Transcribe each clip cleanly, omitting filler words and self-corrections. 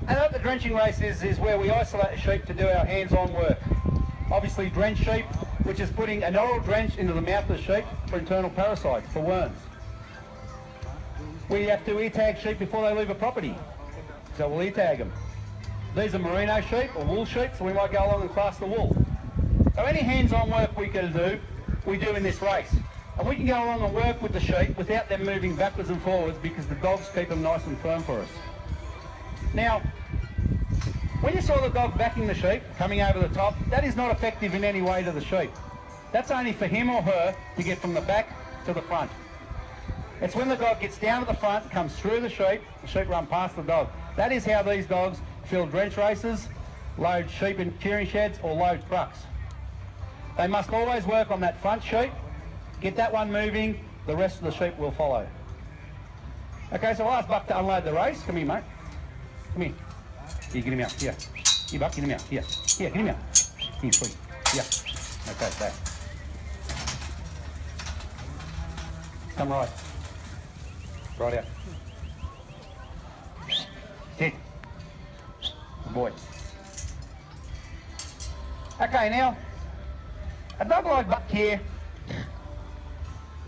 And at the drenching race is where we isolate the sheep to do our hands-on work. Obviously drench sheep, which is putting an oral drench into the mouth of the sheep for internal parasites, for worms. We have to ear-tag sheep before they leave a property, so we'll ear-tag them. These are merino sheep or wool sheep, so we might go along and class the wool. So any hands-on work we can do, we do in this race. And we can go along and work with the sheep without them moving backwards and forwards because the dogs keep them nice and firm for us. Now, when you saw the dog backing the sheep, coming over the top, that is not effective in any way to the sheep. That's only for him or her to get from the back to the front. It's when the dog gets down to the front, comes through the sheep run past the dog. That is how these dogs fill drench races, load sheep in shearing sheds or load trucks. They must always work on that front sheep, get that one moving, the rest of the sheep will follow. Okay, so I'll ask Buck to unload the race. Come here, mate. Come here. Here, get him out. Here. Here, Buck, get him out. Here. Here, get him out. Here, sweet. Here. Okay, stay. Come right. Right out. Sit. Good boy. Okay, now, a dog like Buck here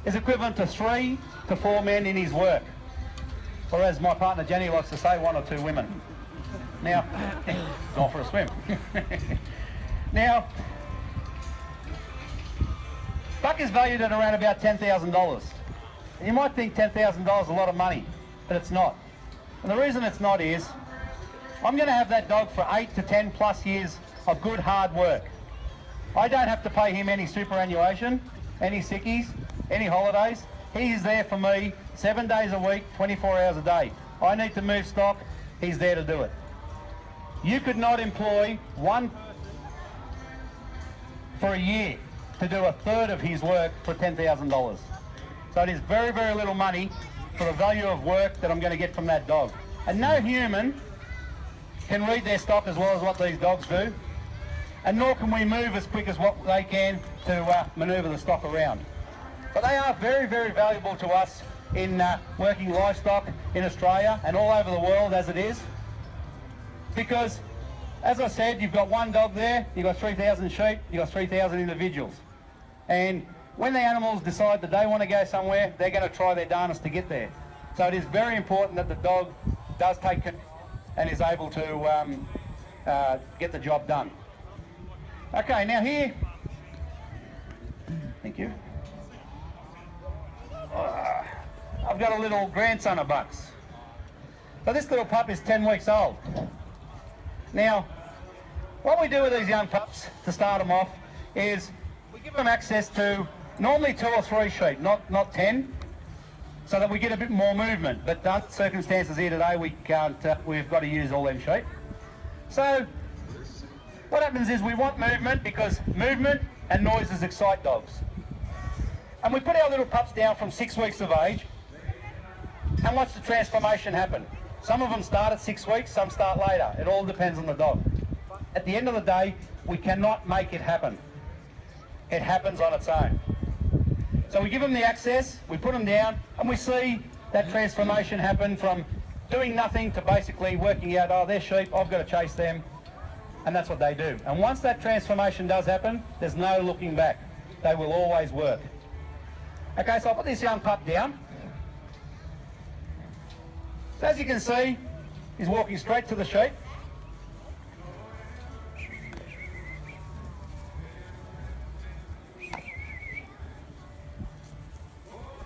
is equivalent to 3 to 4 men in his work. Or as my partner Jenny likes to say, 1 or 2 women. Now, go for a swim. Now, Buck is valued at around about $10,000. You might think $10,000 is a lot of money, but it's not. And the reason it's not is, I'm going to have that dog for 8 to 10 plus years of good hard work. I don't have to pay him any superannuation, any sickies, any holidays. He is there for me 7 days a week, 24 hours a day. I need to move stock, he's there to do it. You could not employ one for a year to do a third of his work for $10,000. So it is very, very little money for the value of work that I'm going to get from that dog. And no human can read their stock as well as what these dogs do. And nor can we move as quick as what they can to manoeuvre the stock around. But they are very, very valuable to us in working livestock in Australia and all over the world as it is. Because, as I said, you've got one dog there, you've got 3,000 sheep, you've got 3,000 individuals. And when the animals decide that they want to go somewhere, they're going to try their darnest to get there. So it is very important that the dog does take control and is able to get the job done. Okay, now here, thank you. I've got a little grandson of Buck's. So this little pup is 10 weeks old. Now, what we do with these young pups to start them off is we give them access to normally 2 or 3 sheep, not 10, so that we get a bit more movement. But under circumstances here today, we can't. We've got to use all them sheep. So what happens is we want movement because movement and noises excite dogs. And we put our little pups down from 6 weeks of age and watch the transformation happen. Some of them start at 6 weeks, some start later. It all depends on the dog. At the end of the day, we cannot make it happen. It happens on its own. So we give them the access, we put them down, and we see that transformation happen from doing nothing to basically working out, oh, they're sheep, I've got to chase them. And that's what they do. And once that transformation does happen, there's no looking back. They will always work. Okay, so I'll put this young pup down. So as you can see, he's walking straight to the sheep.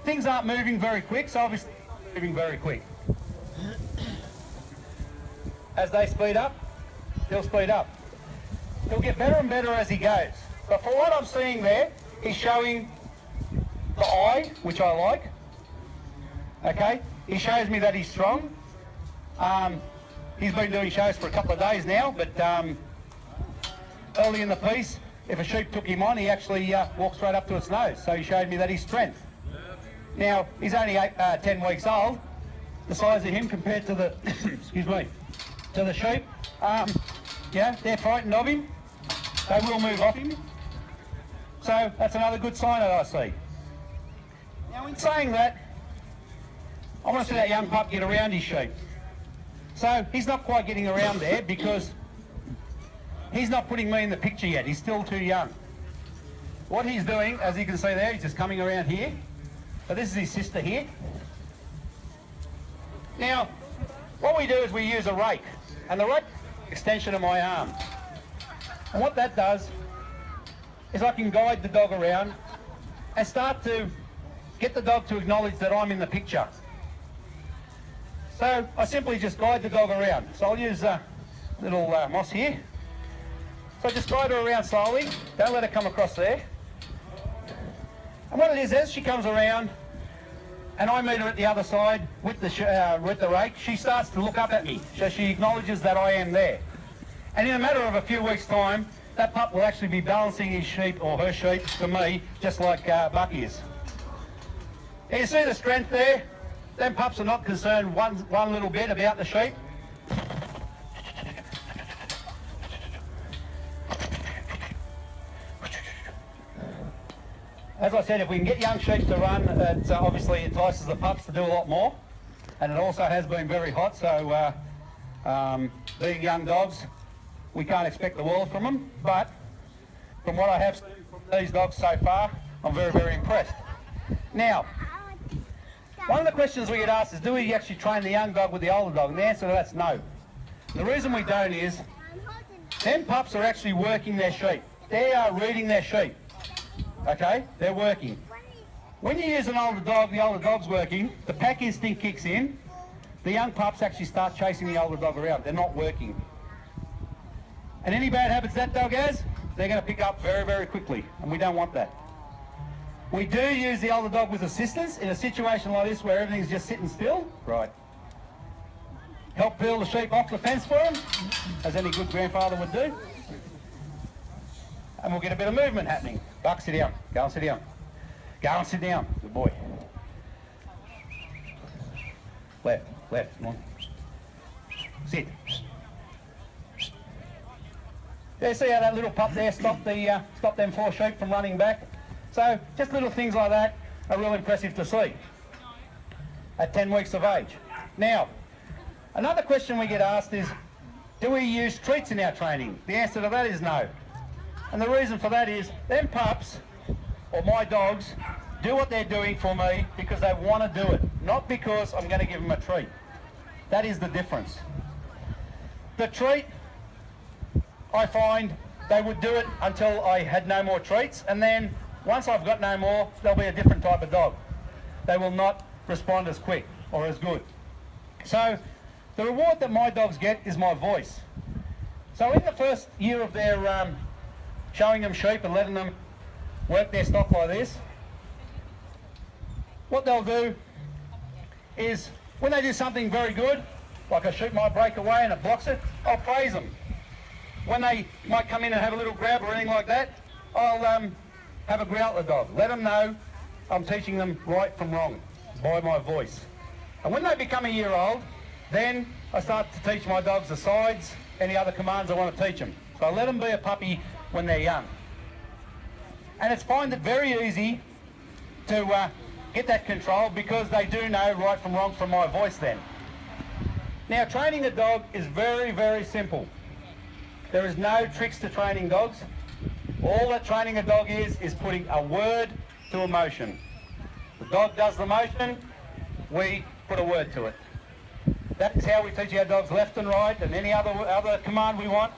Things aren't moving very quick, so obviously it's not moving very quick. As they speed up, he'll speed up. He'll get better and better as he goes. But for what I'm seeing there, he's showing the eye, which I like. Okay, he shows me that he's strong. He's been doing shows for a couple of days now, but early in the piece, if a sheep took him on, he actually walked straight up to its nose. So he showed me that he's strength. Now, he's only 10 weeks old. The size of him compared to the, excuse me, to the sheep, yeah, they're frightened of him. They will move off him. So that's another good sign that I see. Now, in saying that, I want to see that young pup get around his sheep. So he's not quite getting around there because he's not putting me in the picture yet. He's still too young. What he's doing, as you can see there, he's just coming around here. So this is his sister here. Now, what we do is we use a rake, and the rake is an extension of my arm. And what that does is I can guide the dog around and start to get the dog to acknowledge that I'm in the picture. So I simply just guide the dog around. So I'll use a little moss here. So just guide her around slowly, don't let her come across there. And what it is, as she comes around and I meet her at the other side with the rake, she starts to look up at me. So she acknowledges that I am there. And in a matter of a few weeks' time, that pup will actually be balancing his sheep or her sheep to me, just like Buck is. And you see the strength there? Them pups are not concerned one little bit about the sheep. As I said, if we can get young sheep to run, it obviously entices the pups to do a lot more. And it also has been very hot, so being young dogs, we can't expect the world from them. But from what I have seen from these dogs so far, I'm very, very impressed. Now, one of the questions we get asked is, do we actually train the young dog with the older dog? And the answer to that's no. The reason we don't is, them pups are actually working their sheep. They are reading their sheep. Okay, they're working. When you use an older dog, the older dog's working, the pack instinct kicks in, the young pups actually start chasing the older dog around. They're not working. And any bad habits that dog has, they're going to pick up very, very quickly, and we don't want that. We do use the older dog with assistance in a situation like this where everything's just sitting still. Right. Help peel the sheep off the fence for them, as any good grandfather would do. And we'll get a bit of movement happening. Buck, sit down. Go and sit down. Go and sit down. Good boy. Left, left. Come on. Sit. Yeah, see how that little pup there stopped them 4 sheep from running back? So just little things like that are real impressive to see at 10 weeks of age. Now, another question we get asked is, do we use treats in our training? The answer to that is no. And the reason for that is, them pups, or my dogs, do what they're doing for me because they want to do it, not because I'm going to give them a treat. That is the difference. The treat, I find they would do it until I had no more treats, and then once I've got no more, they'll be a different type of dog. They will not respond as quick or as good. So the reward that my dogs get is my voice. So in the first year of their showing them sheep and letting them work their stock like this, what they'll do is when they do something very good, like a sheep might break away and it blocks it, I'll praise them. When they might come in and have a little grab or anything like that, I'll have a growl at the dog. Let them know I'm teaching them right from wrong by my voice. And when they become a year old, then I start to teach my dogs the sides, any other commands I want to teach them. So I let them be a puppy when they're young. And it's find it very easy to get that control because they do know right from wrong from my voice then. Now, training a dog is very, very simple. There is no tricks to training dogs. All that training a dog is putting a word to a motion. The dog does the motion, we put a word to it. That is how we teach our dogs left and right and any other command we want.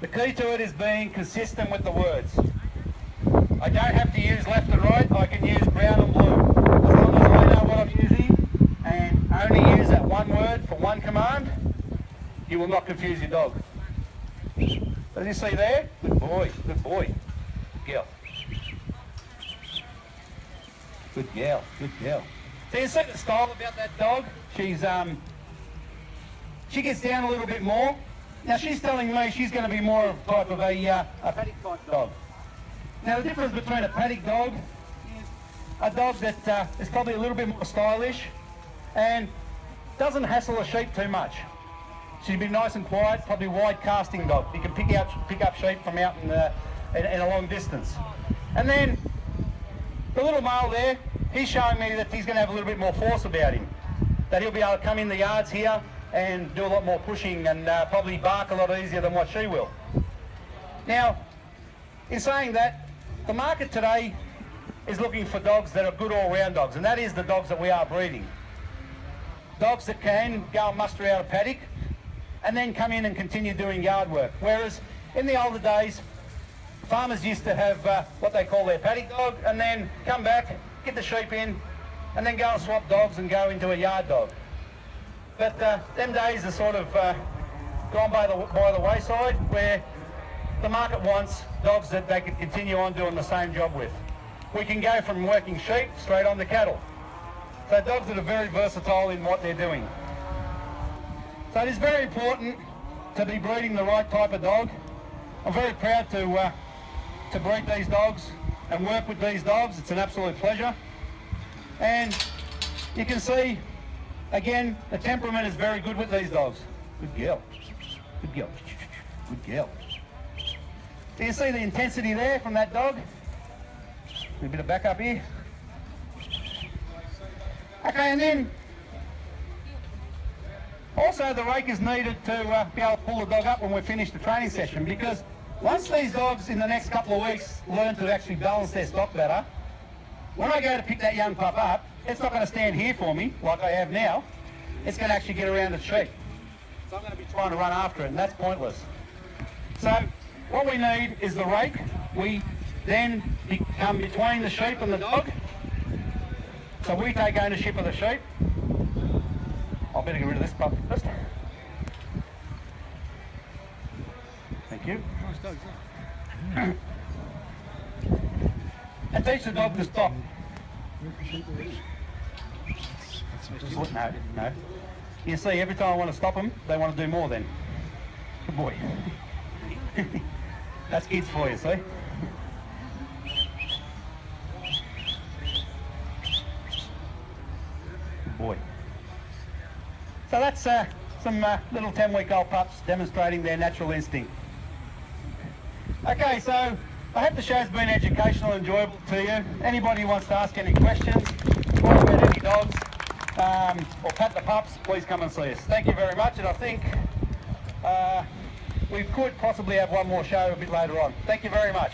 The key to it is being consistent with the words. I don't have to use left and right, I can use brown and blue. As long as I know what I'm using and only use that one word for one command, you will not confuse your dog. As you see there, good boy, good boy, good girl. Good girl, good girl. So you see the style about that dog? She gets down a little bit more. Now she's telling me she's going to be more of a type of a paddock type dog. Now the difference between a paddock dog is a dog that is probably a little bit more stylish and doesn't hassle a sheep too much. She'd be nice and quiet, probably wide casting dog. You can pick up sheep from out in a long distance. And then the little male there, he's showing me that he's going to have a little bit more force about him. That he'll be able to come in the yards here and do a lot more pushing and probably bark a lot easier than what she will. Now, in saying that, the market today is looking for dogs that are good all-round dogs, and that is the dogs that we are breeding. Dogs that can go and muster out a paddock and then come in and continue doing yard work. Whereas in the older days, farmers used to have what they call their paddock dog and then come back, get the sheep in, and then go and swap dogs and go into a yard dog. But them days are sort of gone by the wayside, where the market wants dogs that they can continue on doing the same job with. We can go from working sheep straight on to cattle. So dogs that are very versatile in what they're doing. So it is very important to be breeding the right type of dog. I'm very proud to breed these dogs and work with these dogs. It's an absolute pleasure. And you can see, again, the temperament is very good with these dogs. Good girl. Good girl. Good girl. Do you see the intensity there from that dog? A bit of back up here. Okay, and then also the rake is needed to be able to pull the dog up when we finish the training session, because once these dogs in the next couple of weeks learn to actually balance their stock better, when I go to pick that young pup up, it's not going to stand here for me like I have now. It's going to actually get around the sheep. So I'm going to be trying to run after it, and that's pointless. So what we need is the rake. We then come between the sheep and the dog. So we take ownership of the sheep. I better get rid of this pup first. Thank you. Nice dog, yeah. And teach the dog to stop. No. You see, every time I want to stop them, they want to do more then. Good boy. That's kids for you, see? Good boy. So that's some little 10-week-old pups demonstrating their natural instinct. Okay, so I hope the show's been educational and enjoyable to you. Anybody who wants to ask any questions, talk about any dogs, or pat the pups, please come and see us. Thank you very much, and I think we could possibly have one more show a bit later on. Thank you very much.